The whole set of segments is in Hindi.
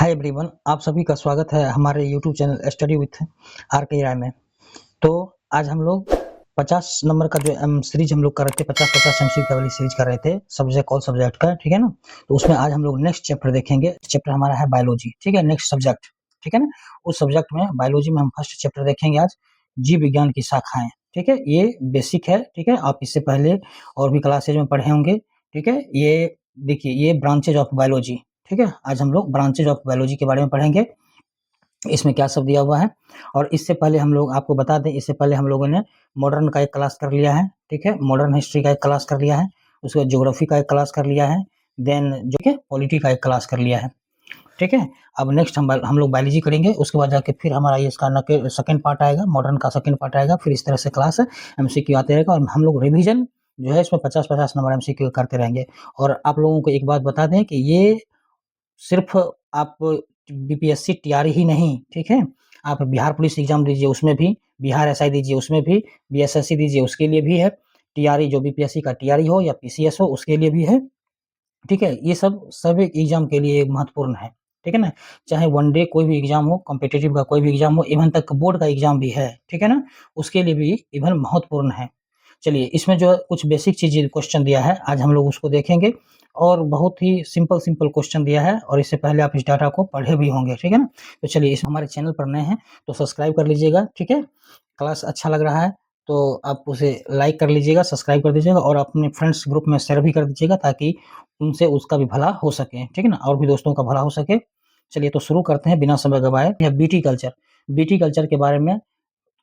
हाय एवरीवन, आप सभी का स्वागत है हमारे YouTube channel study with R K Rai में। तो आज हम लोग 50 नंबर का जो सीरीज हम लोग कर रहे थे, 50-50 एमसीक्यू वाली सीरीज कर रहे थे सब्जेक्ट ऑल सब्जेक्ट का, ठीक है ना। तो उसमें आज हम लोग नेक्स्ट चैप्टर देखेंगे। चैप्टर हमारा है बायोलॉजी, ठीक है, नेक्स्ट सब्जेक्ट, ठीक है ना। उस सब्जेक्ट में बायोलॉजी में हम फर्स्ट चैप्टर देखेंगे आज, जीव विज्ञान की शाखाएं, ठीक है। ये बेसिक है, ठीक है, आप इससे पहले और भी क्लासेज में पढ़े होंगे, ठीक है। ये देखिए, ये ब्रांचेज ऑफ बायोलॉजी, ठीक है। आज हम लोग ब्रांचेज ऑफ बायोलॉजी के बारे में पढ़ेंगे, इसमें क्या सब दिया हुआ है। और इससे पहले हम लोग आपको बता दें, इससे पहले हम लोगों ने मॉडर्न का एक क्लास कर लिया है, ठीक है, मॉडर्न हिस्ट्री का एक क्लास कर लिया है, उसके बाद ज्योग्राफी का एक क्लास कर लिया है, देन जो कि पॉलिटी का एक क्लास कर लिया है, ठीक है। अब नेक्स्ट हम लोग बायोलॉजी करेंगे, उसके बाद जाके फिर हमारा ये इसका सेकंड पार्ट आएगा, मॉडर्न का सेकंड पार्ट आएगा, फिर इस तरह से क्लास एमसीक्यू आते रहेगा। और हम लोग रिवीजन जो है इसमें 50-50 नंबर एमसीक्यू करते रहेंगे। और आप लोगों को एक बात बता दें कि ये सिर्फ आप बीपीएससी टीआरई ही नहीं, ठीक है, आप बिहार पुलिस एग्जाम दीजिए उसमें भी, बिहार एसआई दीजिए उसमें भी, बीएसएससी दीजिए उसके लिए भी है, टीआरई जो बीपीएससी का टीआरई हो या पीसीएस हो उसके लिए भी है, ठीक है। ये सब सभी एग्जाम के लिए महत्वपूर्ण है, ठीक है ना। चाहे वनडे कोई भी एग्जाम हो, कॉम्पिटिटिव का कोई भी एग्जाम हो, इवन तक बोर्ड का एग्जाम भी है, ठीक है ना, उसके लिए भी इवन महत्वपूर्ण है। चलिए, इसमें जो कुछ बेसिक चीज क्वेश्चन दिया है आज हम लोग उसको देखेंगे, और बहुत ही सिंपल क्वेश्चन दिया है, और इससे पहले आप इस डाटा को पढ़े भी होंगे, ठीक है ना। तो चलिए, इस हमारे चैनल पर नए हैं तो सब्सक्राइब कर लीजिएगा, ठीक है। क्लास अच्छा लग रहा है तो आप उसे लाइक कर लीजिएगा, सब्सक्राइब कर दीजिएगा, और अपने फ्रेंड्स ग्रुप में शेयर भी कर दीजिएगा ताकि उनसे उसका भी भला हो सके, ठीक है ना, और भी दोस्तों का भला हो सके। चलिए, तो शुरू करते हैं बिना समय गवाए। यह बीटी कल्चर, बीटी कल्चर के बारे में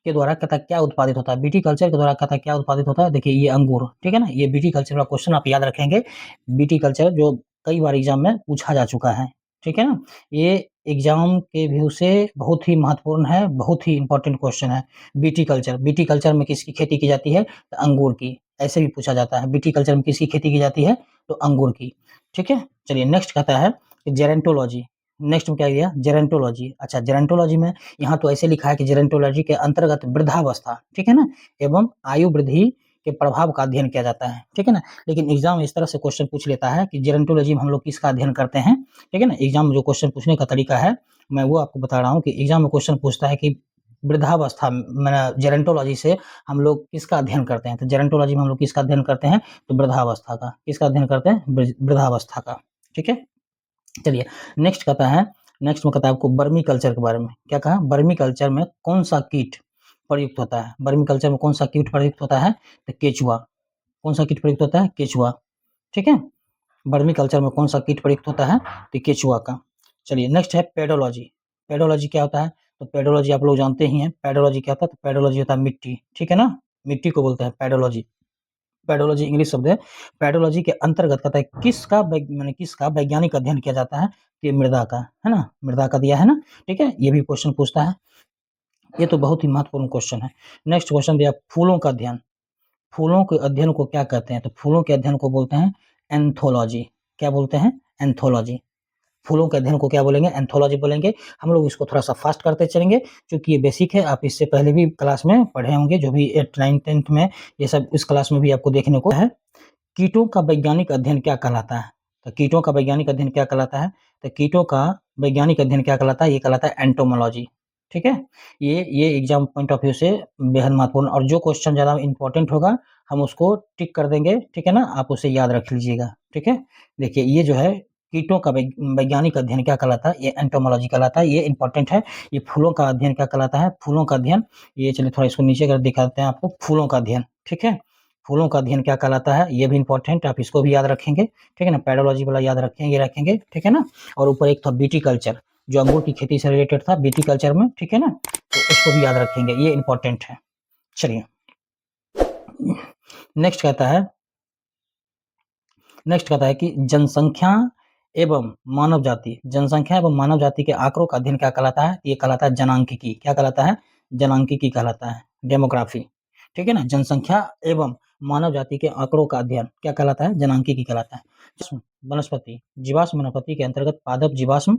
के द्वारा कहता क्या उत्पादित होता है, बीटी कल्चर के द्वारा कहता क्या उत्पादित होता है। देखिए, ये अंगूर, ठीक है ना, ये बीटी कल्चर का क्वेश्चन आप याद रखेंगे। बीटी कल्चर जो कई बार एग्जाम में पूछा जा चुका है, ठीक है ना, ये एग्जाम के व्यू से बहुत ही महत्वपूर्ण है, बहुत ही इंपॉर्टेंट क्वेश्चन है। बीटी कल्चर, बीटी कल्चर में किसकी खेती की जाती है, तो अंगूर की, ऐसे भी पूछा जाता है। बीटी कल्चर में किसकी खेती की जाती है, तो अंगूर की, ठीक है। चलिए, नेक्स्ट कहता है जेरेंटोलॉजी। नेक्स्ट में क्या दिया, जेरेंटोलॉजी। अच्छा, जेरेंटोलॉजी में यहाँ तो ऐसे लिखा है कि जेरेंटोलॉजी के अंतर्गत वृद्धावस्था, ठीक है ना, एवं आयु वृद्धि के प्रभाव का अध्ययन किया जाता है, ठीक है ना। लेकिन एग्जाम इस तरह से क्वेश्चन पूछ लेता है कि जेरेंटोलॉजी में हम लोग किसका अध्ययन करते हैं, ठीक है ना। एग्जाम में जो क्वेश्चन पूछने का तरीका है मैं वो आपको बता रहा हूँ कि एग्जाम में क्वेश्चन पूछता है कि वृद्धावस्था में जेरेंटोलॉजी से हम लोग किसका अध्ययन करते हैं। तो जेरेंटोलॉजी में हम लोग किसका अध्ययन करते हैं, तो वृद्धावस्था का। किसका अध्ययन करते हैं, वृद्धावस्था का, ठीक है। चलिए, नेक्स्ट कहता है, नेक्स्ट में कहता है आपको बर्मी कल्चर के बारे में। क्या कहा, बर्मी कल्चर में कौन सा कीट प्रयुक्त होता है, बर्मी कल्चर में कौन सा कीट प्रयुक्त होता है, तो केचुआ। कौन सा कीट प्रयुक्त होता है, केचुआ, ठीक है। बर्मी कल्चर में कौन सा कीट प्रयुक्त होता है, तो केचुआ का। चलिए, नेक्स्ट है पेडोलॉजी। पेडोलॉजी क्या होता है, तो पेडोलॉजी आप लोग जानते ही हैं, पेडोलॉजी क्या होता है, तो पेडोलॉजी होता है मिट्टी, ठीक है ना, मिट्टी को बोलते हैं पेडोलॉजी। पेडोलॉजी इंग्लिश शब्द है। पेडोलॉजी के अंतर्गत कहता है किसका माने किसका वैज्ञानिक अध्ययन किया जाता है, ये मृदा का, है ना, मृदा का दिया है ना, ठीक है। ये भी क्वेश्चन पूछता है, ये तो बहुत ही महत्वपूर्ण क्वेश्चन है। नेक्स्ट क्वेश्चन दिया फूलों का अध्ययन। फूलों के अध्ययन को क्या कहते हैं, तो फूलों के अध्ययन को बोलते हैं एंथोलॉजी। क्या बोलते हैं, एंथोलॉजी। फूलों के अध्ययन को क्या बोलेंगे, एंथोलॉजी बोलेंगे। हम लोग इसको थोड़ा सा फास्ट करते चलेंगे क्योंकि ये बेसिक है, आप इससे पहले भी क्लास में पढ़े होंगे, जो भी 8, 9, 10th में, ये सब इस क्लास में भी आपको देखने को है। कीटों का वैज्ञानिक अध्ययन क्या कहलाता है, तो कीटों का वैज्ञानिक अध्ययन क्या कहलाता है, तो कीटों का वैज्ञानिक अध्ययन क्या कहलाता है, ये कहलाता है एंटोमोलॉजी, ठीक है। ये एग्जाम पॉइंट ऑफ व्यू से बेहद महत्वपूर्ण, और जो क्वेश्चन ज़्यादा इंपॉर्टेंट होगा हम उसको टिक कर देंगे, ठीक है ना, आप उसे याद रख लीजिएगा, ठीक है। देखिए, ये जो है कीटों का वैज्ञानिक अध्ययन क्या कहलाता है, ये एंटोमोलॉजी कहलाता है, ये इंपॉर्टेंट है। ये फूलों का अध्ययन क्या कहलाता है, फूलों का अध्ययन, ये चलिए थोड़ा इसको नीचे कर दिखाते हैं आपको, फूलों का अध्ययन, ठीक है। फूलों का अध्ययन क्या कहलाता है, ये भी इंपॉर्टेंट, आप इसको भी याद रखेंगे, ठीक है ना, पेडोलॉजी वाला याद रखेंगे, ठीक है ना। और ऊपर एक था बीटी कल्चर, जो अंगूर की खेती से रिलेटेड था बीटी कल्चर में, ठीक है ना, तो इसको भी याद रखेंगे, ये इंपॉर्टेंट है। चलिए, नेक्स्ट कहता है, कि जनसंख्या एवं मानव जाति, जनसंख्या एवं मानव जाति के आंकड़ों का अध्ययन क्या कहलाता है, ये कहलाता है जनांकिकी। क्या कहलाता है, जनांकिकी कहलाता है, डेमोग्राफी, ठीक है ना। जनसंख्या एवं मानव जाति के आंकड़ों का अध्ययन क्या कहलाता है, जनांकिकी कहलाता है। वनस्पति, जीवाश्म वनस्पति के अंतर्गत पादप जीवाश्म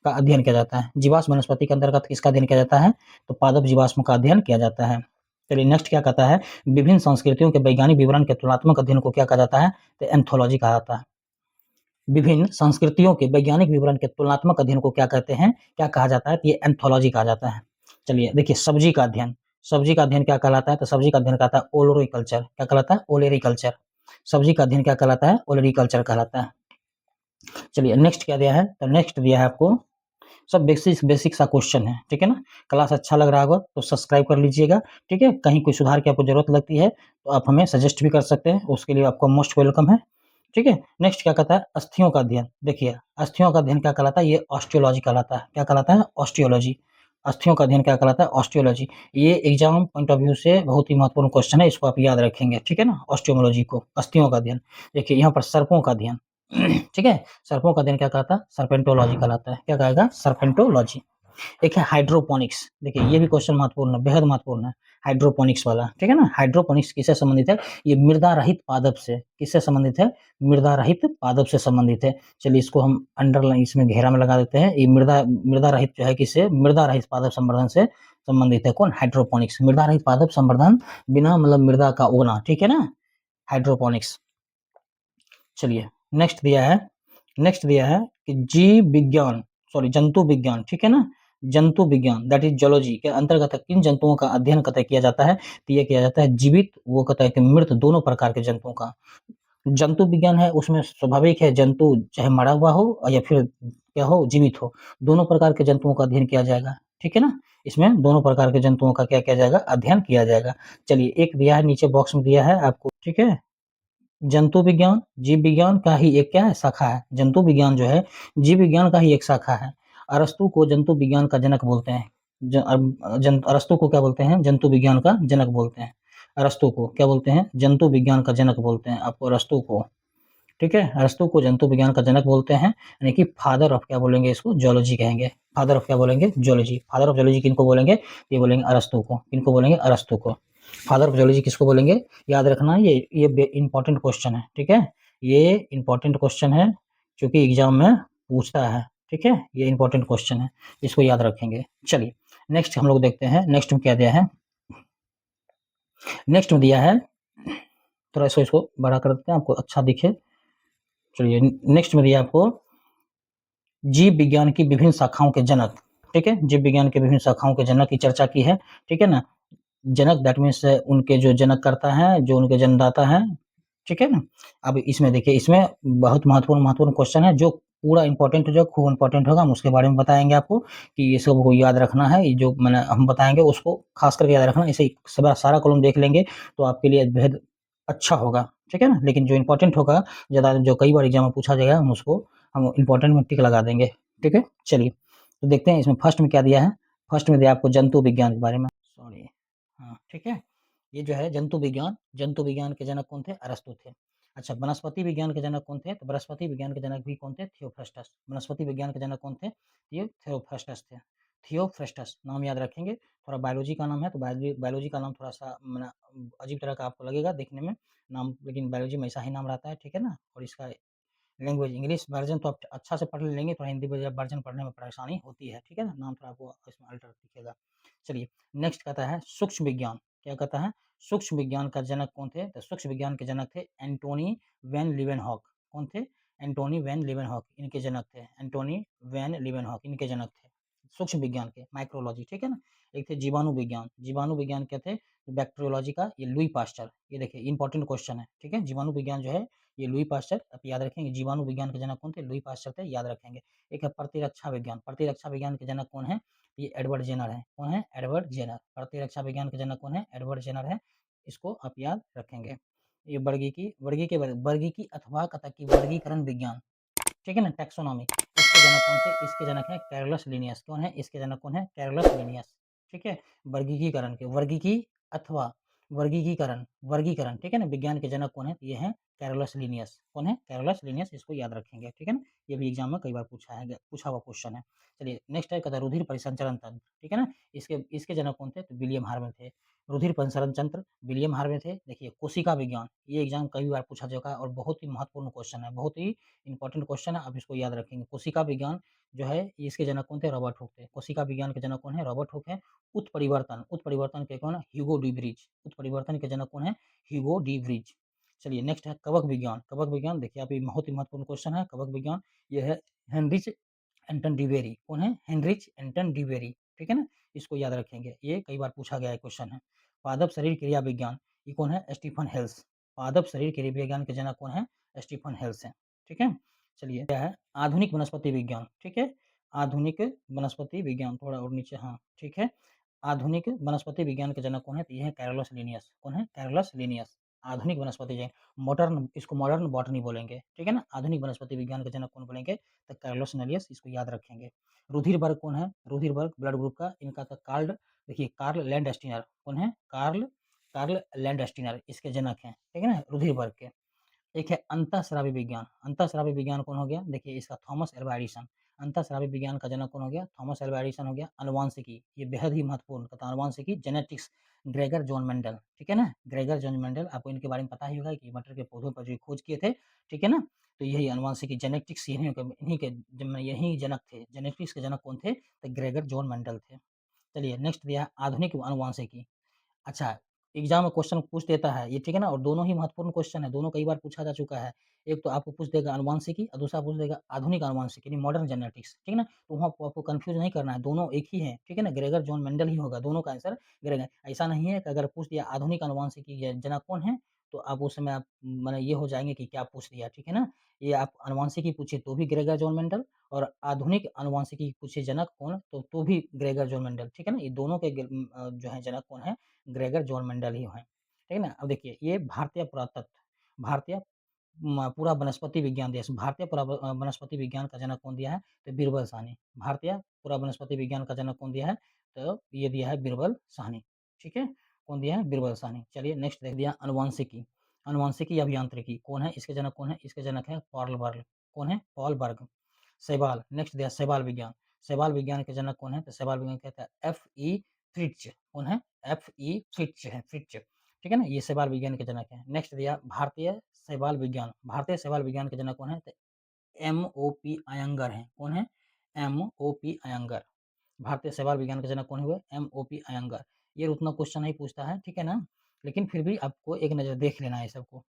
का अध्ययन किया जाता है। जीवाश्म वनस्पति के अंतर्गत किसका अध्ययन किया जाता है, तो पादप जीवाश्म का अध्ययन किया जाता है। चलिए, नेक्स्ट क्या कहता है, विभिन्न संस्कृतियों के वैज्ञानिक विवरण के तुलनात्मक अध्ययन को क्या कहा जाता है, तो एंथोलॉजी कहा जाता है। विभिन्न संस्कृतियों के वैज्ञानिक विवरण के तुलनात्मक अध्ययन को क्या कहते हैं, क्या कहा जाता है? तो ये एंथोलॉजी कहा जाता है। चलिए देखिए, सब्जी का अध्ययन क्या कहलाता है? तो सब्जी का अध्ययन कहलाता है ओलोरिकल्चर। क्या कहलाता है? ओलेरिकल्चर। सब्जी का अध्ययन क्या कहलाता है? ओलेरिकल्चर कहलाता है। चलिए नेक्स्ट क्या दिया है? तो नेक्स्ट दिया है आपको, सब बेसिक सा क्वेश्चन है, ठीक है ना। क्लास अच्छा लग रहा होगा तो सब्सक्राइब कर लीजिएगा, ठीक है। कहीं कोई सुधार की आपको जरूरत लगती है तो आप हमें सजेस्ट भी कर सकते हैं, उसके लिए आपको मोस्ट वेलकम है, ठीक है। नेक्स्ट क्या कहता है? अस्थियों का अध्ययन। देखिए, अस्थियों का अध्ययन क्या कहलाता है? ये ऑस्टियोलॉजी कहलाता है। क्या कहलाता है? ऑस्टियोलॉजी। अस्थियों का अध्ययन क्या कहलाता है? ऑस्टियोलॉजी। ये एग्जाम पॉइंट ऑफ व्यू से बहुत ही महत्वपूर्ण क्वेश्चन है, इसको आप याद रखेंगे, ठीक है ना। ऑस्टियोलॉजी को, अस्थियों का अध्ययन। देखिए यहाँ पर सर्पों का अध्ययन, ठीक है। सर्पों का अध्ययन क्या कहलाता है? सर्पेंटोलॉजी कहलाता है। क्या कहेगा? सर्पेंटोलॉजी। एक है हाइड्रोपोनिक्स। देखिए ये भी क्वेश्चन महत्वपूर्ण है, बेहद महत्वपूर्ण है, हाइड्रोपोनिक्स वाला, ठीक है ना। हाइड्रोपोनिक्स किससे संबंधित है? ये मृदा रहित पादप से। किससे संबंधित है? मृदा रहित पादप से संबंधित है। चलिए इसको हम अंडरलाइन, इसमें घेरा में लगा देते हैं। ये मृदा रहित जो है, किससे? मृदा रहित पादप संवर्धन से संबंधित है। कौन? हाइड्रोपोनिक्स। मृदा रहित पादप संवर्धन, बिना मतलब मृदा का उगना, ठीक है ना, हाइड्रोपोनिक्स। चलिए नेक्स्ट दिया है कि जीव विज्ञान, सॉरी जंतु विज्ञान, ठीक है ना। जंतु विज्ञान दैट इज जोलॉजी के अंतर्गत किन जंतुओं का अध्ययन कतई किया जाता है? तो ये किया जाता है जीवित, वो कहता है कि मृत, दोनों प्रकार के जंतुओं का। जंतु विज्ञान है, उसमें स्वाभाविक है जंतु चाहे मरा हुआ हो या फिर क्या हो, जीवित हो, दोनों प्रकार के जंतुओं का अध्ययन किया जाएगा, ठीक है ना। इसमें दोनों प्रकार के जंतुओं का क्या किया जाएगा? अध्ययन किया जाएगा। चलिए एक दिया है, नीचे बॉक्स में दिया है आपको, ठीक है। जंतु विज्ञान जीव विज्ञान का ही एक क्या है? शाखा है। जंतु विज्ञान जो है जीव विज्ञान का ही एक शाखा है। अरस्तु को जंतु विज्ञान का जनक बोलते हैं। अरस्तु को क्या बोलते हैं? जंतु विज्ञान का जनक बोलते हैं। अरस्तु को क्या बोलते हैं? जंतु विज्ञान का जनक बोलते हैं आपको, अरस्तु को, ठीक है। अरस्तु को जंतु विज्ञान का जनक बोलते हैं, यानी कि फादर ऑफ क्या बोलेंगे इसको? जूलॉजी कहेंगे। फादर ऑफ क्या बोलेंगे? जूलॉजी। फादर ऑफ जूलॉजी किनको बोलेंगे? ये बोलेंगे अरस्तु को। किनको बोलेंगे? अरस्तु को। फादर ऑफ जूलॉजी किसको बोलेंगे? याद रखना, ये इंपॉर्टेंट क्वेश्चन है, ठीक है। ये इंपॉर्टेंट क्वेश्चन है क्योंकि एग्जाम में पूछता है, ठीक है। ये इंपॉर्टेंट क्वेश्चन है, इसको याद रखेंगे। चलिए नेक्स्ट हम लोग देखते हैं, नेक्स्ट में क्या दिया है। नेक्स्ट में दिया है, थोड़ा इसको बड़ा कर देते हैं आपको अच्छा दिखे। चलिए नेक्स्ट में दिया आपको जीव विज्ञान की विभिन्न शाखाओं के जनक, ठीक है। जीव विज्ञान के विभिन्न शाखाओं के जनक की चर्चा की है, ठीक है ना। जनक दैट मीन्स उनके जो जनक करता है, जो उनके जन्मदाता है, ठीक है ना। अब इसमें देखिए, इसमें बहुत महत्वपूर्ण क्वेश्चन है, जो पूरा इंपॉर्टेंट, जो खूब इंपॉर्टेंट होगा, हम उसके बारे में बताएंगे आपको कि ये सब को याद रखना है। ये जो मैंने हम बताएंगे उसको खास करके याद रखना। ऐसे सारा कॉलम देख लेंगे तो आपके लिए बेहद अच्छा होगा, ठीक है ना। लेकिन जो इंपॉर्टेंट होगा, ज़्यादा जो कई बार एग्जाम में पूछा जाएगा, हम इंपॉर्टेंट में टिक लगा देंगे, ठीक है। चलिए तो देखते हैं इसमें फर्स्ट में क्या दिया है। फर्स्ट में दिया आपको जंतु विज्ञान के बारे में, सॉरी, हाँ ठीक है। ये जो है जंतु विज्ञान के जनक कौन थे? अरस्तु थे। अच्छा, वनस्पति विज्ञान के जनक कौन थे? तो वनस्पति विज्ञान के जनक भी कौन थे? थियोफ्रस्टस। वनस्पति विज्ञान के जनक कौन थे? ये थियोफ्रस्टस थे। थियोफ्रस्टस नाम याद रखेंगे। थोड़ा बायोलॉजी का नाम है, तो बायोलॉजी का नाम थोड़ा सा अजीब तरह का आपको लगेगा देखने में नाम, लेकिन बायोलॉजी में ऐसा ही नाम रहता है, ठीक है ना। और इसका लैंग्वेज इंग्लिश वर्जन तो आप अच्छा से पढ़ लेंगे, थोड़ा हिंदी वर्जन पढ़ने में परेशानी होती है, ठीक है ना। नाम थोड़ा आपको इसमें अल्टर दिखेगा। चलिए नेक्स्ट कहता है सूक्ष्म विज्ञान। क्या कहता है? सूक्ष्म विज्ञान का जनक कौन थे? तो सूक्ष्म विज्ञान के जनक थे एंटोनी वैन लीवेनहॉक। कौन थे? एंटोनी वैन लीवेनहॉक इनके जनक थे। एंटोनी वैन लीवेनहॉक इनके जनक थे सूक्ष्म विज्ञान के, माइक्रोलॉजी, ठीक है ना। एक थे जीवाणु विज्ञान क्या थे? बैक्टीरियोलॉजी का ये लुई पास्चर। ये देखिए इंपॉर्टेंट क्वेश्चन है, ठीक है। जीवाणु विज्ञान जो है ये लुई पास्चर, आप याद रखेंगे। जीवाणु विज्ञान के जनक कौन थे? लुई पास्चर थे, याद रखेंगे। एक है प्रतिरक्षा विज्ञान के जनक कौन है? ये एडवर्ड जेनर है। कौन है? Edward Jenner. प्रतिरक्षा विज्ञान के जनक कौन है? एडवर्ड जेनर है। इसको आप याद रखेंगे। ये वर्गीकी अथवा कथा की वर्गीकरण विज्ञान, ठीक है ना, टैक्सोनॉमी। इसके जनक कौन थे? इसके जनक है कैरोलस लिनियस। कौन है इसके जनक? कौन है? कैरोलस लिनियस, ठीक है। वर्गीकीकरण के, वर्गीकी अथवा वर्गीकरण, ठीक है ना, विज्ञान के जनक कौन है? ये है कैरोलस लिनियस। कौन है? Carolus Linnaeus. इसको याद रखेंगे, ठीक है ना। ये भी एग्जाम में कई बार पूछा हुआ क्वेश्चन है। चलिए नेक्स्ट है, कहता है रुधिर परिसंचरण तंत्र, ठीक है ना। इसके जनक कौन थे? तो विलियम हार्वे थे। रुधिर परिसंचरण तंत्र विलियम हार्वे थे। देखिए कोशिका विज्ञान, ये एग्जाम कई बार पूछा जाएगा और बहुत ही महत्वपूर्ण क्वेश्चन है, बहुत ही इंपॉर्टेंट क्वेश्चन है, आप इसको याद रखेंगे। कोशिका विज्ञान जो है इसके जनक कौन थे? रॉबर्ट हुक थे। कोशिका विज्ञान के जनक कौन है? रॉबर्ट हुक है। उत्परिवर्तन के कौन है? Hugo de Vries. उत्परिवर्तन के जनक कौन है? Hugo de Vries. चलिए नेक्स्ट है कवक विज्ञान। कवक विज्ञान देखिए आप, ये बहुत ही महत्वपूर्ण क्वेश्चन है। कवक विज्ञान ये है हेनरिच एंटन डिवेरी। कौन है? हेनरिच एंटन डिवेरी, ठीक है ना? इसको याद रखेंगे, ये कई बार पूछा गया है क्वेश्चन है। पादप शरीर क्रिया विज्ञान, ये कौन है? Stephen Hales. पादप शरीर क्रिया विज्ञान के जनक कौन है? स्टीफन हेल्स हैं, ठीक है? चलिए क्या है? आधुनिक वनस्पति विज्ञान, ठीक है? आधुनिक वनस्पति विज्ञान, थोड़ा और नीचे, हाँ ठीक है। आधुनिक वनस्पति विज्ञान के जनक कौन है? तो ये है कैरोलस लिनियस। कौन है? Carolus Linnaeus. आधुनिक वनस्पति विज्ञान, मॉडर्न, इसको मॉडर्न बॉटनी बोलेंगे, ठीक है ना? आधुनिक वनस्पति विज्ञान के जनक कौन बोलेंगे? तो कैरोलस लिनियस, इसको याद रखेंगे। रुधिर वर्ग कौन है? रुधिर वर्ग ब्लड ग्रुप का, इनका था कार्ल, देखिए कार्ल लैंडस्टीनर। कौन है? कार्ल कार्ल लैंडस्टीनर इसके जनक हैं, ठीक है ना? रुधिर वर्ग के। एक है अंतःस्रावी विज्ञान। अंतःस्रावी विज्ञान कौन हो गया? देखिए इसका थॉमस एल्वा एडिसन। अंतःस्रावी विज्ञान का जनक कौन हो गया? थॉमस एल्वा एडिसन हो गया। अनुवांशिकी, ये बेहद ही महत्वपूर्ण तथा अनुवांशिकी, जेनेटिक्स, ग्रेगर जॉन मेंडल, ठीक है ना? ग्रेगर जॉन मेंडल, आपको इनके बारे में पता ही होगा कि मटर के पौधों पर जो खोज किए थे, ठीक है ना? तो यही अनुवांशिकी, जेनेटिक्स, यही जनक थे। जेनेटिक्स के जनक कौन थे? तो ग्रेगर जॉन मेंडल थे। चलिए नेक्स्ट दिया है आधुनिक अनुवांशिकी। अच्छा, एग्ज़ाम में क्वेश्चन पूछ देता है ये, ठीक है ना? और दोनों ही महत्वपूर्ण क्वेश्चन है, दोनों कई बार पूछा जा चुका है। एक तो आपको पूछ देगा अनुवांशिकी और दूसरा पूछ देगा आधुनिक अनुवांशिकी, यानी मॉडर्न जेनेटिक्स, ठीक है ना? तो वहाँ आपको कन्फ्यूज़ नहीं करना है, दोनों एक ही हैं, ठीक है ना? ग्रेगर जॉन मेंडल ही होगा, दोनों का आंसर ग्रेगर। ऐसा नहीं है कि अगर पूछ दिया आधुनिक अनुवांशिकी के जनक कौन है, तो आप उस समय आप माने ये हो जाएँगे कि क्या पूछ दिया, ठीक है ना? ये आप अनुवांशिकी पूछे तो भी ग्रेगर जॉन मेंडल, और आधुनिक अनुवांशिकी पूछे जनक कौन, तो भी ग्रेगर जॉन मेंडल, ठीक है ना? ये दोनों के जो है जनक कौन है? ग्रेगर जॉन मेंडल ही हैं, ठीक है ना? अब देखिए ये भारतीय पुरातत्व, भारतीय पूरा वनस्पति विज्ञान देश, भारतीय वनस्पति विज्ञान का जनक कौन दिया है? तो बीरबल साहनी। भारतीय पूरा वनस्पति विज्ञान का जनक कौन दिया है? तो ये दिया है बीरबल साहनी, ठीक है? कौन दिया है? बीरबल साहनी। चलिए नेक्स्ट देख दिया अनुवांशिकी। अनुवांशिकी अभियांत्रिकी कौन है? इसके जनक कौन है? इसके जनक है पॉल बर्ग। कौन है? पॉल बर्ग। शैवाल, नेक्स्ट दिया शैवाल विज्ञान। शैवाल विज्ञान के जनक कौन है? तो शैवाल विज्ञान कहता है एफ.ई. फ्रिट्ज। कौन है? एफ.ई. फ्रिट्ज है, फ्रिट्ज, ठीक है ना? ये शैवाल विज्ञान के जनक हैं। नेक्स्ट दिया भारतीय शैवाल विज्ञान। भारतीय शैवाल विज्ञान के जनक कौन है? तो एम.ओ.पी. अयंगर हैं। कौन है? एम.ओ.पी. अयंगर। भारतीय शैवाल विज्ञान के जनक कौन हुए? एम.ओ.पी. अयंगर। ये उतना क्वेश्चन नहीं पूछता है, ठीक है ना? लेकिन फिर भी आपको एक नज़र देख लेना है सबको।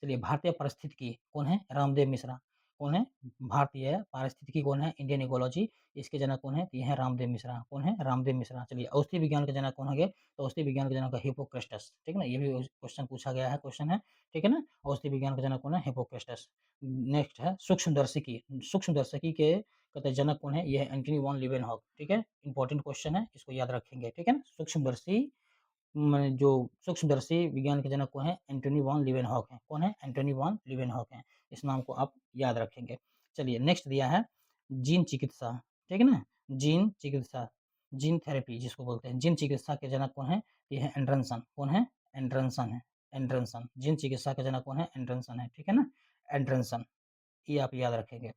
चलिए भारतीय पारिस्थितिकी कौन है? रामदेव मिश्रा। कौन है? भारतीय पारिस्थितिकी कौन है? इंडियन इकोलॉजी, इसके जनक कौन है? तो ये है रामदेव मिश्रा। कौन है? रामदेव मिश्रा। चलिए औषधि विज्ञान के जनक कौन हो गए? तो औषधि विज्ञान के जनक है हिप्पोक्रेटस, ठीक है ना? ये भी क्वेश्चन पूछा गया है, क्वेश्चन है, ठीक है ना? औषधि विज्ञान के जनक कौन है? हिप्पोक्रेटस। नेक्स्ट है सूक्ष्मदर्शिकी। सूक्ष्मदर्शिकी के कहते हैं जनक कौन है? ये है एंटनी वॉन लीवेनहॉक, ठीक है? इंपॉर्टेंट क्वेश्चन है, इसको याद रखेंगे, ठीक है ना? सूक्ष्मदर्शी जो सूक्ष्मदर्शी विज्ञान के जनक कौन है? एंटनी वॉन लीवेनहॉक हैं। कौन है? एंटनी वॉन लीवेनहॉक हैं। इस नाम को आप याद रखेंगे। चलिए नेक्स्ट दिया है जीन चिकित्सा, ठीक है ना? जीन चिकित्सा, जीन थेरेपी जिसको बोलते हैं। जीन चिकित्सा के जनक कौन है? ये है एंडरसन। कौन है? एंडरसन है, एंडरसन। जीन चिकित्सा के जनक कौन है? एंडरसन है, ठीक है ना? एंडरसन, ये आप याद रखेंगे।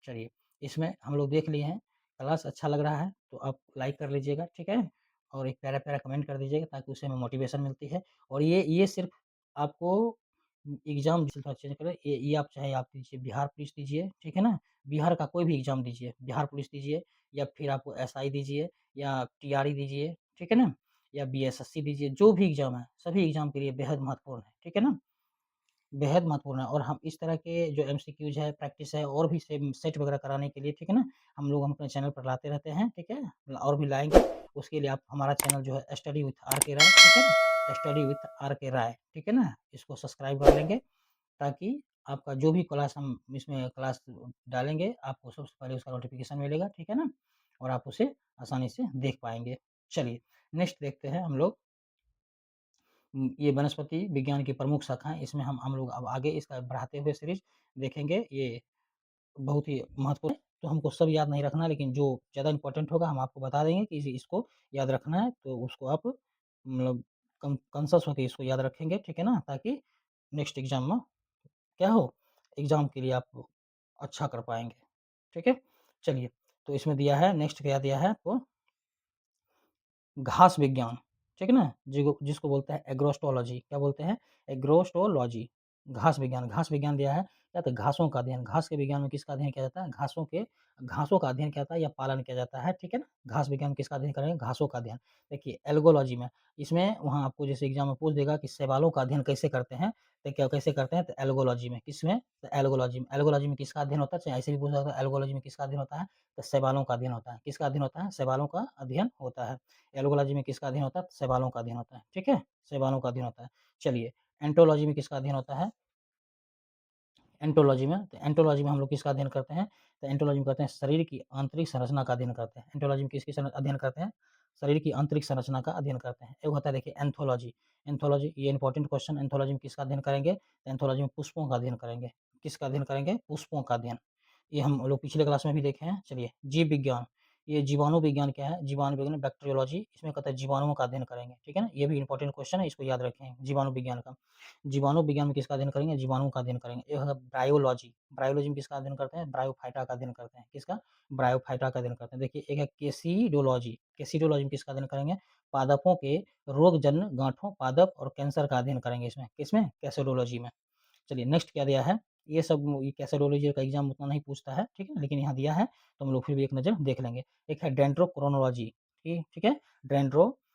चलिए, इसमें हम लोग देख लिए हैं। क्लास अच्छा लग रहा है तो आप लाइक कर लीजिएगा, ठीक है? और एक प्यारा-प्यारा कमेंट कर दीजिएगा ताकि उससे हमें मोटिवेशन मिलती है। और ये सिर्फ़ आपको एग्ज़ाम चेंज करें, ये आप चाहे आप दीजिए बिहार पुलिस दीजिए, ठीक है ना? बिहार का कोई भी एग्ज़ाम दीजिए, बिहार पुलिस दीजिए या फिर आप एसआई दीजिए या टीआरई दीजिए, ठीक है ना? या बीएसएससी दीजिए, जो भी एग्ज़ाम है, सभी एग्ज़ाम के लिए बेहद महत्वपूर्ण है, ठीक है ना? बेहद महत्वपूर्ण है। और हम इस तरह के जो एमसीक्यूज़ है, प्रैक्टिस है और भी सेम सेट वगैरह कराने के लिए, ठीक है ना? हम अपने चैनल पर लाते रहते हैं, ठीक है? और भी लाएँगे। उसके लिए आप हमारा चैनल जो है स्टडी विथ आर के राय, ठीक है ना? स्टडी विथ आर के राय, ठीक है ना? इसको सब्सक्राइब कर लेंगे ताकि आपका जो भी क्लास हम इसमें क्लास डालेंगे, आपको सबसे पहले उसका नोटिफ़िकेशन मिलेगा, ठीक है ना? और आप उसे आसानी से देख पाएँगे। चलिए, नेक्स्ट देखते हैं हम लोग। ये वनस्पति विज्ञान की प्रमुख शाखाएँ, इसमें हम लोग अब आगे इसका बढ़ाते हुए सीरीज़ देखेंगे। ये बहुत ही महत्वपूर्ण है, तो हमको सब याद नहीं रखना है, लेकिन जो ज़्यादा इम्पोर्टेंट होगा हम आपको बता देंगे कि इसको याद रखना है, तो उसको आप मतलब कॉन्शियस होके इसको याद रखेंगे, ठीक है ना? ताकि नेक्स्ट एग्ज़ाम में क्या हो, एग्ज़ाम के लिए आप अच्छा कर पाएँगे, ठीक है? चलिए, तो इसमें दिया है, नेक्स्ट क्या दिया है आपको? घास विज्ञान, ठीक है ना? जिसको बोलते हैं एग्रोस्टोलॉजी, क्या बोलते हैं? एग्रोस्टोलॉजी। घास विज्ञान दिया है या तो घासों का अध्ययन, घास के विज्ञान में किसका अध्ययन किया जाता है? घासों का अध्ययन किया जाता है या पालन किया जाता है, ठीक है ना? घास विज्ञान में किसका अध्ययन करेंगे? घासों का अध्ययन। देखिए एल्गोलॉजी में, इसमें वहाँ आपको जैसे एग्ज़ाम में पूछ देगा कि शैवालों का अध्ययन कैसे करते हैं? तो क्या कैसे करते हैं? तो एल्गोलॉजी में, किसमें? तो एल्गोलॉजी में किसका अध्ययन होता है? चाहे ऐसे भी पूछा जाता है एल्गोलॉजी में किसका अध्ययन होता है? तो शैवालों का अध्ययन होता है। किसका अध्ययन होता है? शैवालों का अध्ययन होता है। एल्गोलॉजी में किसका अध्ययन होता है? शैवालों का अध्ययन होता है, ठीक है? शैवालों का अध्ययन होता है। चलिए, एंटोलॉजी में किसका अध्ययन होता है? एंटोलॉजी में हम लोग किसका अध्ययन करते हैं? तो एंटोलॉजी में करते हैं शरीर की आंतरिक संरचना का अध्ययन करते हैं। एंटोलॉजी में किसकी अध्ययन करते हैं? शरीर की आंतरिक संरचना का अध्ययन करते हैं। एक होता है देखिए एंथोलॉजी, ये इंपॉर्टेंट क्वेश्चन, एंथोलॉजी में किसका अध्ययन करेंगे? तो एंथोलॉजी में पुष्पों का अध्ययन करेंगे। किसका अध्ययन करेंगे? पुष्पों का अध्ययन। ये हम लोग पिछले क्लास में भी देखे हैं। चलिए, जीव विज्ञान, ये जीवाणु विज्ञान क्या है? जीवाणु विज्ञान बैक्टीरियोलॉजी, इसमें कहता है जीवाणुओं का अध्ययन करेंगे, ठीक है ना? ये भी इंपॉर्टेंट क्वेश्चन है, इसको याद रखें, जीवाणु विज्ञान का। जीवाणु विज्ञान में किसका अध्ययन करेंगे? जीवाणुओं का अध्ययन करेंगे। एक है ब्रायोलॉजी, ब्रायोलॉजी में किसका अध्ययन करते हैं? ब्रायोफाइटा का अध्ययन करते हैं। किसका? ब्रायोफाइटा का अध्ययन करते हैं। देखिए एक है केसिडोलॉजी, केसिडोलॉजी में किसका अध्ययन करेंगे? पादपों के रोगजन्य गांठों, पादप और कैंसर का अध्ययन करेंगे इसमें। किसमें? कैसिडोलॉजी में। चलिए नेक्स्ट क्या दिया है? ये कैसेडोलॉजी का एग्जाम उतना नहीं पूछता है, ठीक है, लेकिन यहाँ दिया है तो हम लोग फिर भी एक नज़र देख लेंगे। एक है डेंड्रोक्रोनोलॉजी, ठीक है,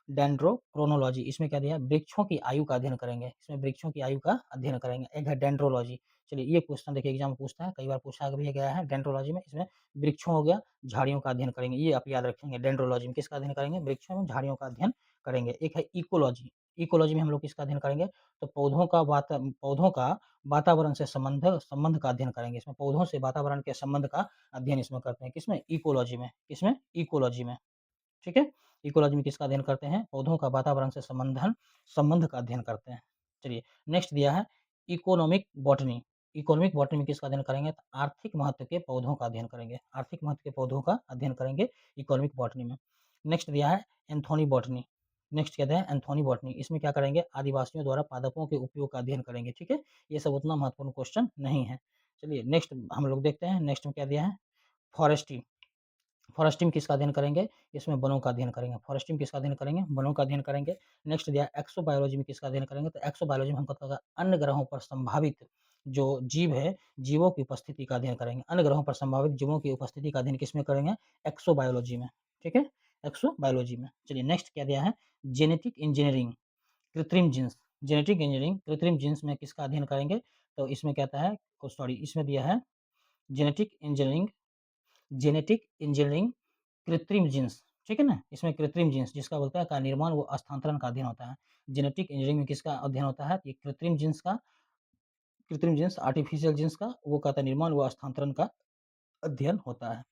डेंड्रोक्रोनोलॉजी, इसमें क्या दिया है? वृक्षों की आयु का अध्ययन करेंगे, इसमें वृक्षों की आयु का अध्ययन करेंगे। एक है डेंड्रोलॉजी, चलिए ये क्वेश्चन देखिए एग्जाम में पूछता है, कई बार पूछा भी गया है डेंड्रोलॉजी में, इसमें वृक्षों हो गया, झाड़ियों का अध्ययन करेंगे, ये आप याद रखेंगे। डेंड्रोलॉजी में किसका अध्ययन करेंगे? वृक्षों में झाड़ियों का अध्ययन करेंगे। एक है इकोलॉजी, इकोलॉजी में हम लोग किसका अध्ययन करेंगे? तो पौधों का वातावरण से संबंध का अध्ययन करेंगे। इसमें पौधों से वातावरण के संबंध का अध्ययन इसमें करते हैं। किसमें? इकोलॉजी में। किसमें? इकोलॉजी में, ठीक है? इकोलॉजी में किसका अध्ययन करते हैं? पौधों का वातावरण से संबंध का अध्ययन करते हैं। चलिए नेक्स्ट दिया है इकोनॉमिक बॉटनी। इकोनॉमिक बॉटनी में किसका अध्ययन करेंगे? तो आर्थिक महत्व के पौधों का अध्ययन करेंगे। आर्थिक महत्व के पौधों का अध्ययन करेंगे इकोनॉमिक बॉटनी में। नेक्स्ट दिया है एंथोनी बॉटनी। नेक्स्ट क्या दिया है? Anthony botany. इसमें क्या करेंगे? आदिवासियों द्वारा पादपों के उपयोग का अध्ययन करेंगे, ठीक है? ये सब उतना महत्वपूर्ण क्वेश्चन नहीं है। चलिए नेक्स्ट हम लोग देखते हैं, नेक्स्ट में क्या दिया है? फॉरेस्ट्री। फॉरेस्ट्री में किसका अध्ययन करेंगे? इसमें वनों का अध्ययन करेंगे। फॉरेस्ट्री में किसका अध्ययन करेंगे? वनों का अध्ययन करेंगे। नेक्स्ट दिया है एक्सोबायोलॉजी में किसका अध्ययन करेंगे? तो एक्सोबायोलॉजी में हमको पता है अन्य ग्रहों पर संभावित जो जीव है, जीवों की उपस्थिति का अध्ययन करेंगे। अन्य ग्रहों पर संभावित जीवों की उपस्थिति का अध्ययन किसमें करेंगे? एक्सोबायोलॉजी में, ठीक है? एक्सोबायोलॉजी में। चलिए नेक्स्ट क्या दिया है? जेनेटिक इंजीनियरिंग, कृत्रिम जीन्स। जेनेटिक इंजीनियरिंग, कृत्रिम जीन्स में किसका अध्ययन करेंगे? तो इसमें कहता है, सॉरी, इसमें दिया है जेनेटिक इंजीनियरिंग, कृत्रिम जीन्स, ठीक है ना? इसमें कृत्रिम जीन्स जिसका बोलता है का निर्माण व स्थानांतरण का अध्ययन होता है। जेनेटिक इंजीनियरिंग में किसका अध्ययन होता है? ये कृत्रिम जीन्स, आर्टिफिशियल जीन्स का, वो कहता है निर्माण व स्थानांतरण का अध्ययन होता है।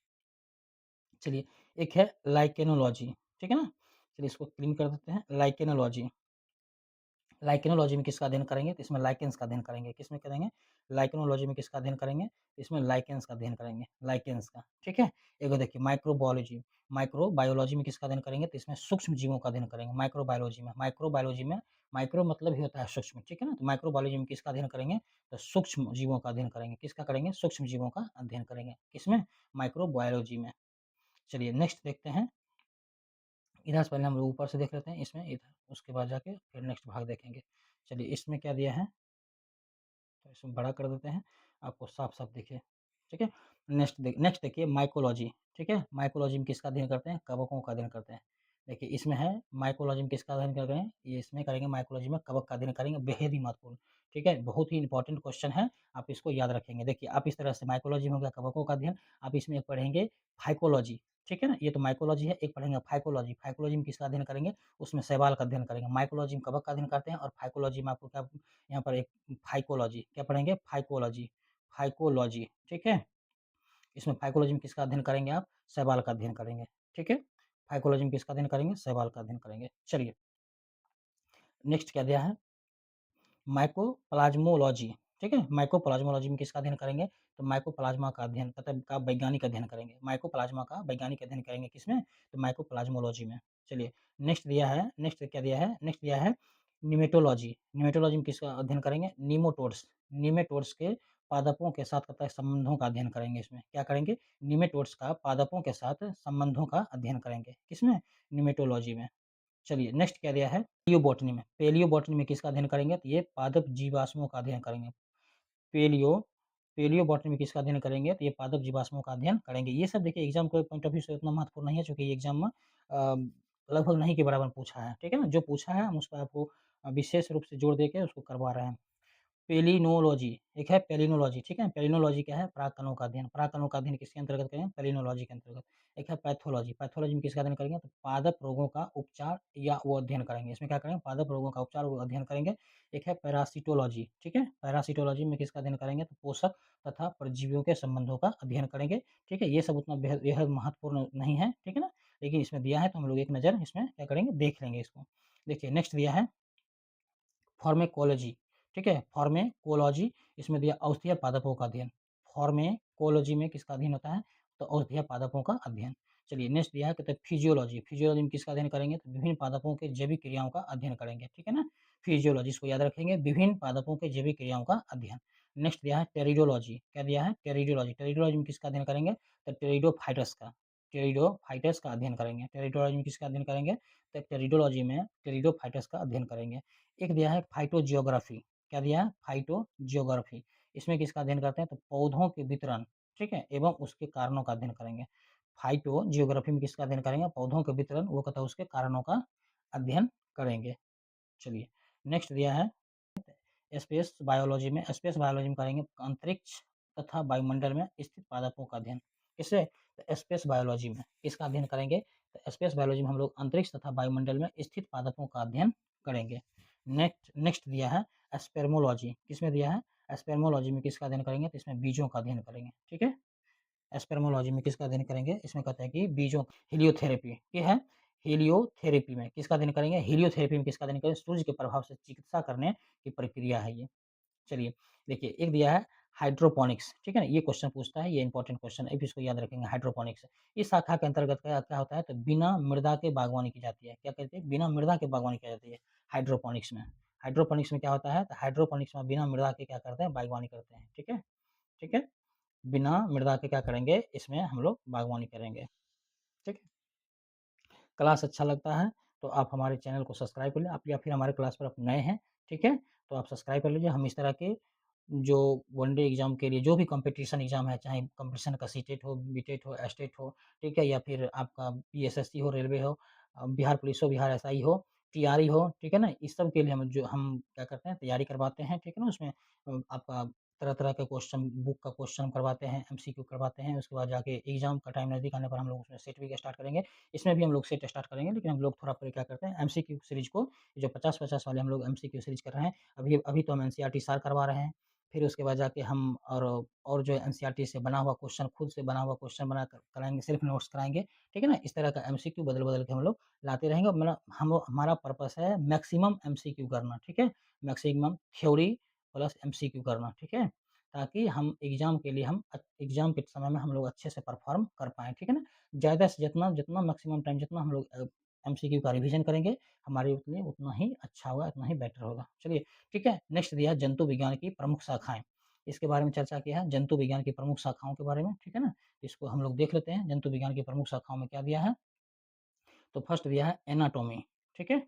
चलिए एक है लाइकेनोलॉजी, ठीक है ना? चलिए इसको क्लीन कर देते हैं। लाइकेनोलॉजी, लाइकेनोलॉजी में किसका अध्ययन करेंगे? तो इसमें लाइकेंस का अध्ययन करेंगे। किसमें करेंगे? लाइकेनोलॉजी में किसका अध्ययन करेंगे? इसमें लाइकेंस का अध्ययन करेंगे, लाइकेंस का, ठीक है? एक देखिए माइक्रोबायोलॉजी, माइक्रोबायोलॉजी में किसका अध्ययन करेंगे? तो इसमें सूक्ष्म जीवों का अध्ययन करेंगे। माइक्रोबायोलॉजी में माइक्रो मतलब ही होता है सूक्ष्म, ठीक है ना? तो माइक्रोबायोलॉजी में किसका अध्ययन करेंगे? तो सूक्ष्म जीवों का अध्ययन करेंगे। किसका करेंगे? सूक्ष्म जीवों का अध्ययन करेंगे। किसमें? माइक्रोबायोलॉजी में। चलिए नेक्स्ट देखते हैं। इधर से पहले हम लोग ऊपर से देख लेते हैं, इसमें इधर, उसके बाद जाके फिर नेक्स्ट भाग देखेंगे। चलिए इसमें क्या दिया है? तो इसमें बड़ा कर देते हैं, आपको साफ-साफ दिखे, ठीक है? नेक्स्ट देखिए माइकोलॉजी, ठीक है? माइकोलॉजी में किसका अध्ययन करते हैं? कवकों का अध्ययन करते हैं। देखिए इसमें है माइकोलॉजी में किसका अध्ययन कर रहे हैं? ये इसमें करेंगे माइकोलॉजी में कवक का अध्ययन करेंगे, बेहद ही महत्वपूर्ण, ठीक है? बहुत ही इंपॉर्टेंट क्वेश्चन है, आप इसको याद रखेंगे। देखिए आप इस तरह से माइकोलॉजी में हो गया कवकों का अध्ययन, आप इसमें एक पढ़ेंगे फाइकोलॉजी, ठीक है ना? ये तो माइकोलॉजी है, एक पढ़ेंगे फाइकोलॉजी। फाइकोलॉजी में किसका अध्ययन करेंगे? उसमें शैवाल का अध्ययन करेंगे। माइकोलॉजी में कवक का अध्ययन करते हैं और फाइकोलॉजी में आपको क्या यहाँ पर एक फाइकोलॉजी, क्या पढ़ेंगे? फाइकोलॉजी, फाइकोलॉजी, ठीक है? इसमें फाइकोलॉजी में किसका अध्ययन करेंगे आप? शैवाल का अध्ययन करेंगे, ठीक है? फाइकोलॉजी में किसका अध्ययन करेंगे? शैवाल का अध्ययन करेंगे। चलिए, नेक्स्ट क्या दिया है? माइकोप्लाज़्मोलॉजी, ठीक है? माइकोप्लाज़्मोलॉजी में किसका अध्ययन करेंगे? तो माइकोप्लाज़्मा का अध्ययन, मतलब का वैज्ञानिक अध्ययन करेंगे। माइकोप्लाज़्मा का वैज्ञानिक अध्ययन करेंगे किसमें? तो माइकोप्लाज़्मोलॉजी में। चलिए नेक्स्ट दिया है, नेक्स्ट क्या दिया है? नेक्स्ट दिया है निमेटोलॉजी। निमेटोलॉजी में किसका अध्ययन करेंगे? निमेटोड्स, निमेटोड्स के पादपों के साथ कहता है संबंधों का अध्ययन करेंगे इसमें। क्या करेंगे? निमेटोड्स का पादपों के साथ संबंधों का अध्ययन करेंगे। किसमें? निमेटोलॉजी में। चलिए नेक्स्ट क्या दिया है? पेलियोबोटनी में, पेलियोबोटनी में किसका अध्ययन करेंगे? तो ये पादप जीवाश्मों का अध्ययन करेंगे। पेलियो बॉटनी में किसका अध्ययन करेंगे, तो ये पादप जीवाश्मों का अध्ययन करेंगे। ये सब देखिए एग्जाम के पॉइंट ऑफ व्यू से उतना महत्वपूर्ण नहीं है, चूँकि एग्जाम में लगभग नहीं के बराबर पूछा है, ठीक है ना? जो पूछा है हम उस पे आपको विशेष रूप से जोर देके उसको करवा रहे हैं। पेलिनोलॉजी, एक है पेलिनोलॉजी, ठीक है? पेलिनोलॉजी क्या है? परागकणों का अध्ययन। परागकणों का अध्ययन किसके अंतर्गत करेंगे? पेलिनोलॉजी के अंतर्गत। एक है पैथोलॉजी, पैथोलॉजी में किसका अध्ययन करेंगे? तो पादप रोगों का उपचार या वो अध्ययन करेंगे। इसमें क्या करेंगे? पादप रोगों का उपचार वो अध्ययन करेंगे। एक है पैरासिटोलॉजी, ठीक है? पैरासिटोलॉजी में किसका अध्ययन करेंगे? तो पोषक तथा परजीवियों के संबंधों का अध्ययन करेंगे, ठीक है? ये सब उतना बेहद महत्वपूर्ण नहीं है, ठीक है ना? लेकिन इसमें दिया है तो हम लोग एक नज़र इसमें क्या करेंगे? देख लेंगे इसको। देखिए नेक्स्ट दिया है फार्मेकोलॉजी, ठीक है? फार्मेकोलॉजी इसमें दिया औषधीय पादपों का अध्ययन। फार्मेकोलॉजी में किसका अध्ययन होता है? तो औषधीय पादपों का अध्ययन। चलिए नेक्स्ट दिया है कहते हैं फिजियोलॉजी, फिजियोलॉजी में किसका अध्ययन करेंगे? तो विभिन्न पादपों के जैविक क्रियाओं का अध्ययन करेंगे, ठीक है ना? फिजियोलॉजी इसको याद रखेंगे, विभिन्न पादपों के जैविक क्रियाओं का अध्ययन। नेक्स्ट दिया है टेरिडोलॉजी, क्या दिया है? टेरिडोलॉजी, टेरिडोलॉजी में किसका अध्ययन करेंगे? तो टेरिडोफाइटस का, टेरिडोफाइटस का अध्ययन करेंगे। टेरिडोलॉजी में किसका अध्ययन करेंगे? तो टेरिडोलॉजी में टेरिडोफाइटस का अध्ययन करेंगे। एक दिया है फाइटोजियोग्राफी, क्या दिया है? फाइटोजियोग्राफी, इसमें किसका अध्ययन करते हैं? तो पौधों के वितरण, ठीक है, एवं उसके कारणों का अध्ययन करेंगे। फाइटोजियोग्राफी में किसका अध्ययन करेंगे? पौधों के वितरण वो कहता है उसके कारणों का अध्ययन करेंगे। चलिए नेक्स्ट दिया है स्पेस बायोलॉजी में करेंगे अंतरिक्ष तथा वायुमंडल में स्थित पादपों का अध्ययन। किससे? तो स्पेस बायोलॉजी में किसका अध्ययन करेंगे? तो स्पेस बायोलॉजी में हम लोग अंतरिक्ष तथा वायुमंडल में स्थित पादपों का अध्ययन करेंगे। नेक्स्ट दिया है स्पेर्मोलॉजी, किसमें दिया है? स्पेर्मोलॉजी में किसका अध्ययन करेंगे? तो इसमें बीजों का अध्ययन करेंगे, ठीक है? स्पेर्मोलॉजी में किसका अध्ययन करेंगे? इसमें कहते हैं कि बीजों हीलियोथेरेपी, ये है हीलियोथेरेपी में किसका अध्ययन करेंगे? हीलियोथेरेपी में किसका अध्ययन करेंगे? सूर्य के प्रभाव से चिकित्सा करने की प्रक्रिया है ये। चलिए देखिए एक दिया है हाइड्रोपोनिक्स, ठीक है ना? ये क्वेश्चन पूछता है, ये इंपॉर्टेंट क्वेश्चन है, इसको याद रखेंगे हाइड्रोपोनिक्स। इस शाखा के अंतर्गत क्या होता है? तो बिना मृदा के बागवानी की जाती है। क्या कहते हैं? बिना मृदा के बागवानी की जाती है हाइड्रोपोनिक्स में। हाइड्रोपोनिक्स में क्या होता है? तो हाइड्रोपोनिक्स में बिना मृदा के क्या करते हैं? बागवानी करते हैं, ठीक है? ठीक है? बिना मृदा के क्या करेंगे? इसमें हम लोग बागवानी करेंगे, ठीक है? क्लास अच्छा लगता है तो आप हमारे चैनल को सब्सक्राइब कर लें, आप या फिर हमारे क्लास पर आप नए हैं, ठीक है? तो आप सब्सक्राइब कर लीजिए। हम इस तरह के जो वनडे एग्ज़ाम के लिए जो भी कॉम्पिटिशन एग्ज़ाम है, चाहे कॉम्पिटिशन का सीटेट हो, बीटेट हो, एस्टेट हो, ठीक है? या फिर आपका पीएसएससी हो, रेलवे हो, बिहार पुलिस हो, बिहार एसआई हो, टीआरई हो, ठीक है ना? इस सब के लिए हम क्या करते हैं तैयारी करवाते हैं, ठीक है ना? उसमें आपका तरह-तरह के क्वेश्चन बुक का क्वेश्चन करवाते हैं, एमसीक्यू करवाते हैं, उसके बाद जाके एग्ज़ाम का टाइम नज़दीक आने पर हम लोग उसमें सेट भी स्टार्ट करेंगे। इसमें भी हम लोग सेट स्टार्ट करेंगे, लेकिन हम लोग थोड़ा पहले क्या करते हैं एमसीक्यू सीरीज़ को जो 50-50 वाले हम लोग एमसीक्यू सीरीज़ कर रहे हैं, अभी अभी तो हम एनसीईआरटी सार करवा रहे हैं। फिर उसके बाद जाके हम और जो एनसीईआरटी से बना हुआ क्वेश्चन खुद से बना हुआ क्वेश्चन बना कर कराएँगे, सेल्फ नोट्स कराएँगे, ठीक है ना? इस तरह का एमसीक्यू बदल-बदल के हम लोग लाते रहेंगे और मतलब हमारा पर्पस है मैक्सिमम एमसीक्यू करना, ठीक है? मैक्सिमम थ्योरी प्लस एमसीक्यू करना, ठीक है? ताकि हम एग्ज़ाम के लिए एग्ज़ाम के समय में हम लोग अच्छे से परफ़ॉर्म कर पाएँ, ठीक है ना? ज़्यादा से जितना जितना मैक्सिमम टाइम जितना हम लोग एमसीक्यू का रिवीजन करेंगे, हमारे लिए उतना ही अच्छा होगा, उतना ही बेटर होगा। चलिए ठीक है, नेक्स्ट दिया है जंतु विज्ञान की प्रमुख शाखाएँ। इसके बारे में चर्चा किया है, जंतु विज्ञान की प्रमुख शाखाओं के बारे में, ठीक है ना? इसको हम लोग देख लेते हैं, जंतु विज्ञान की प्रमुख शाखाओं में क्या दिया है? तो फर्स्ट दिया है एनाटॉमी, ठीक है?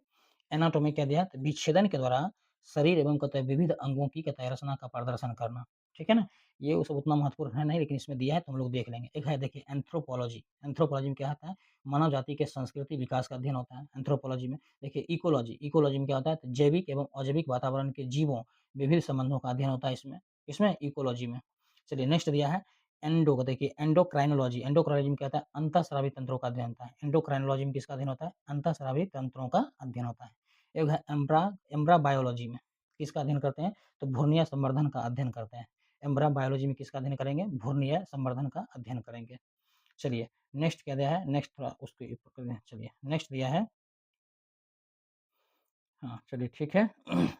एनाटॉमी क्या दिया है? तो विच्छेदन के द्वारा शरीर एवं कहते हैं विविध अंगों की कहते हैं रचना का प्रदर्शन करना, ठीक है ना? ये वो सब उतना महत्वपूर्ण है नहीं, लेकिन इसमें दिया है तो हम लोग देख लेंगे। एक है देखिए एंथ्रोपोलॉजी, एंथ्रोपोलॉजी में क्या होता है? मानव जाति के संस्कृति विकास का अध्ययन होता है एंथ्रोपोलॉजी में। देखिए इकोलॉजी, इकोलॉजी में क्या होता है? तो जैविक एवं अजैविक वातावरण के जीवों, विभिन्न संबंधों का अध्ययन होता है इसमें, किसमें? इकोलॉजी में। चलिए नेक्स्ट दिया है देखिए एंडोक्राइनोलॉजी, एंडोक्राइनोलॉजी में क्या होता है? अंतःस्रावी तंत्रों का अध्ययन होता है। एंडोक्राइनोलॉजी में किसका अध्ययन होता है? अंतःस्रावी तंत्रों का अध्ययन होता है। एक है एम्ब्राबायोलॉजी में, किसका अध्ययन करते हैं? तो भ्रूणीय संवर्धन का अध्ययन करते हैं। एम्ब्राबायोलॉजी में किसका अध्ययन करेंगे? भ्रूणीय संवर्धन का अध्ययन करेंगे। चलिए नेक्स्ट क्या दिया है? नेक्स्ट थोड़ा उसके ऊपर कर दें, चलिए नेक्स्ट दिया है हाँ, चलिए ठीक है।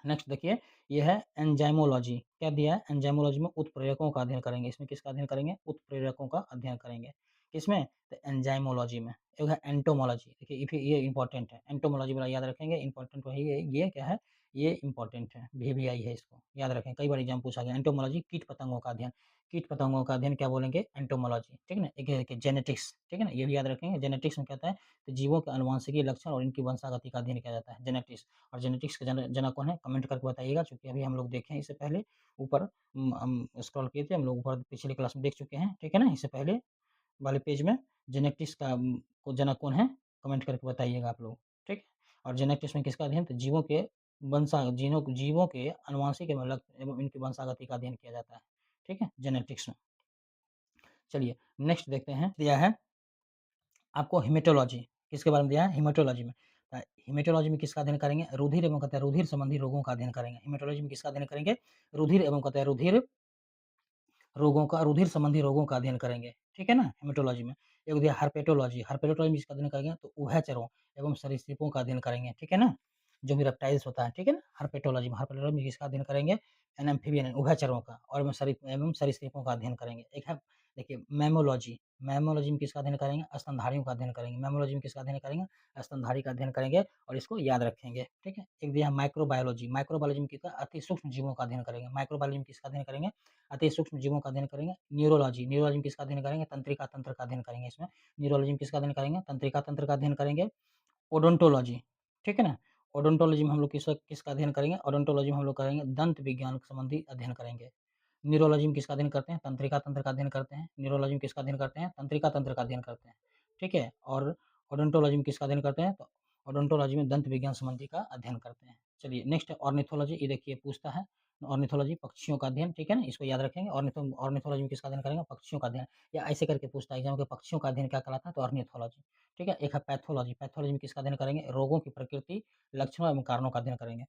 नेक्स्ट देखिए, ये है एंजाइमोलॉजी, क्या दिया है? एंजाइमोलॉजी में उत्प्रेरकों का अध्ययन करेंगे। इसमें किसका अध्ययन करेंगे? उत्प्रेरकों का अध्ययन करेंगे। किसमें? तो एंजाइमोलॉजी में। एक है एंटोमोलॉजी, देखिए ये इंपॉर्टेंट है। एंटोमोलॉजी वाला याद रखेंगे, इंपॉर्टेंट वही है, ये क्या है? ये इंपॉर्टेंट है, VVI है, इसको याद रखें, कई बार एग्जाम पूछा गया। एंटोमोलॉजी कीट पतंगों का अध्ययन, कीट पतंगों का अध्ययन क्या बोलेंगे, एंटोमोलॉजी, ठीक है ना। एक है जेनेटिक्स, ठीक है ना, ये भी याद रखेंगे। जेनेटिक्स में क्या होता है, तो जीवों के अनुवांशिकीय लक्षण और इनकी वंशागति का अध्ययन किया जाता है, जेनेटिक्स। और जेनेटिक्स के जनक कौन है, कमेंट करके बताइएगा, चूंकि अभी हम लोग देखे हैं इससे पहले, ऊपर हम स्क्रॉल किए थे, हम लोग ऊपर पिछले क्लास में देख चुके हैं, ठीक है ना। इससे पहले वाले पेज में जेनेटिक्स का को जनक कौन है, कमेंट करके बताइएगा आप लोग, ठीक। और जेनेटिक्स में किसका अध्ययन, तो जीवों के अनुवांशिक एवं इनकी वंशागति का अध्ययन किया जाता है, ठीक है, जेनेटिक्स में। चलिए नेक्स्ट देखते हैं, दिया है आपको हेमेटोलॉजी, किसके बारे में दिया है, हेमेटोलॉजी में। हेमेटोलॉजी में किसका अध्ययन करेंगे, रुधिर एवं कहते हैं रुधिर संबंधी रोगों का अध्ययन करेंगे। हेमेटोलॉजी में किसका अध्ययन करेंगे, रुधिर एवं कहते हैं रुधिर रोगों का, रुधिर संबंधी रोगों का अध्ययन करेंगे, ठीक है ना, हेमेटोलॉजी में। एक दिया हर्पेटोलॉजी, हर्पेटोलॉजी में जिसका अध्ययन करेंगे तो उभयचरों एवं सरीसृपों का अध्ययन करेंगे, ठीक है ना, जो भी रेप्टाइल्स होता है, ठीक है ना। हर्पेटोलॉजी में किसका अध्ययन करेंगे, एम्फीबियन उभयचरों का, और एवं सरीसृपों का अध्ययन करेंगे। एक है देखिए मैमोलॉजी, मैमोलॉजी में किसका अध्ययन करेंगे, स्तनधारियों का अध्ययन करेंगे। मैमोलॉजी में किसका अध्ययन करेंगे, स्तनधारी का अध्ययन करेंगे, और इसको याद रखेंगे, ठीक है। एक दिया माइक्रोबायोलॉजी, माइक्रोबायोलॉजी में किसका, अति सूक्ष्म जीवों का अध्ययन करेंगे। माइक्रोबायोलॉजी में किसका अध्ययन करेंगे, अति सूक्ष्म जीवों का अध्ययन करेंगे। न्यूरोलॉजी, न्यूरोलॉजी में किसका अध्ययन करेंगे, तंत्रिका तंत्र का अध्ययन करेंगे। इसमें न्यूरोलॉजी में किसका अध्ययन करेंगे, तंत्रिका तंत्र का अध्ययन करेंगे। ओडोंटोलॉजी, ठीक है ना, ओडोंटोलॉजी में हम लोग किसका अध्ययन करेंगे, ओडोंटोलॉजी में हम लोग करेंगे दंत विज्ञान संबंधी अध्ययन करेंगे। न्यूरोलॉजी में किसका अध्ययन करते हैं, तंत्रिका तंत्र का अध्ययन करते हैं। न्यूरोलॉजी में किसका अध्ययन करते हैं, तंत्रिका तंत्र का अध्ययन करते हैं, ठीक है। और ओडोंटोलॉजी में किसका अध्ययन करते हैं, तो ओडोंटोलॉजी में दंत विज्ञान संबंधी का अध्ययन करते हैं। चलिए नेक्स्ट ऑर्निथोलॉजी, ये देखिए पूछता है, ऑर्निथोलॉजी पक्षियों का अध्ययन, ठीक है ना, इसको याद रखेंगे। ऑर्निथोलॉजी में किसका अध्ययन करेंगे, पक्षियों का अध्ययन, या ऐसे करके पूछता है एग्जाम के, पक्षियों का अध्ययन क्या कहलाता है, तो ऑर्निथोलॉजी, ठीक है। एक है पैथोलॉजी, पैथोलॉजी में किसका अध्ययन करेंगे, रोगों की प्रकृति, लक्षणों एवं कारणों का अध्ययन करेंगे।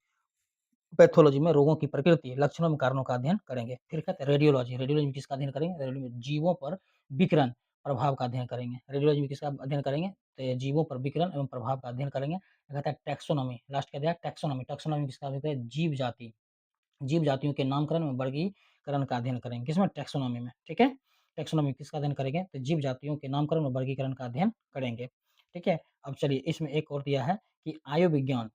पैथोलॉजी में रोगों की प्रकृति, लक्षणों एवं कारणों का अध्ययन करेंगे। फिर कहते हैं रेडियोलॉजी, रेडियोलॉजी में किसका अध्ययन करेंगे, रेडियोलॉजी में जीवों पर विकिरण प्रभाव का अध्ययन करेंगे। रेडियोलॉजी में किसका अध्ययन करेंगे, तो जीवों पर विकिरण एवं प्रभाव का अध्ययन करेंगे। कहता है टैक्सोनॉमी, लास्ट क्या दिया, टैक्सोनॉमी, टैक्सोनॉमी किसका अध्ययन करेंगे, जीव जाति, जीव जातियों के नामकरण एवं वर्गीकरण का अध्ययन करेंगे। किसमें, टैक्सोनॉमी में, ठीक है। टैक्सोनॉमी किसका अध्ययन करेंगे, तो जीव जातियों के नामकरण और वर्गीकरण का अध्ययन करेंगे, ठीक है। अब चलिए इसमें एक और दिया है कि आयु विज्ञान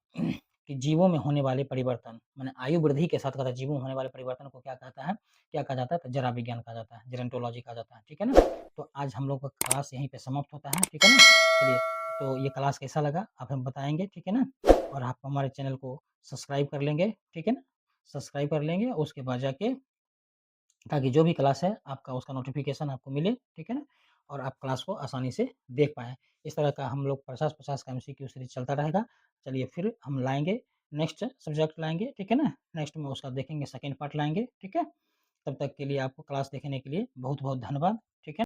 कि जीवों में होने वाले परिवर्तन, माने आयु वृद्धि के साथ कहता है जीवों में होने वाले परिवर्तन को क्या कहता है, क्या कहा जाता है, तो जरा विज्ञान कहा जाता है, जेरेंटोलॉजी कहा जाता है, ठीक है ना। तो आज हम लोग का क्लास यहीं पे समाप्त होता है, ठीक है ना। चलिए, तो ये क्लास कैसा लगा आप हमें बताएंगे, ठीक है ना। और आप हमारे चैनल को सब्सक्राइब कर लेंगे, ठीक है ना, सब्सक्राइब कर लेंगे उसके बाद जाके, ताकि जो भी क्लास है आपका उसका नोटिफिकेशन आपको मिले, ठीक है ना, और आप क्लास को आसानी से देख पाएँ। इस तरह का हम लोग 50-50 का एमसीक्यू सीरीज चलता रहेगा। चलिए फिर हम लाएँगे नेक्स्ट सब्जेक्ट लाएँगे, ठीक है ना, नेक्स्ट में उसका देखेंगे सेकंड पार्ट लाएँगे, ठीक है। तब तक के लिए आपको क्लास देखने के लिए बहुत-बहुत धन्यवाद।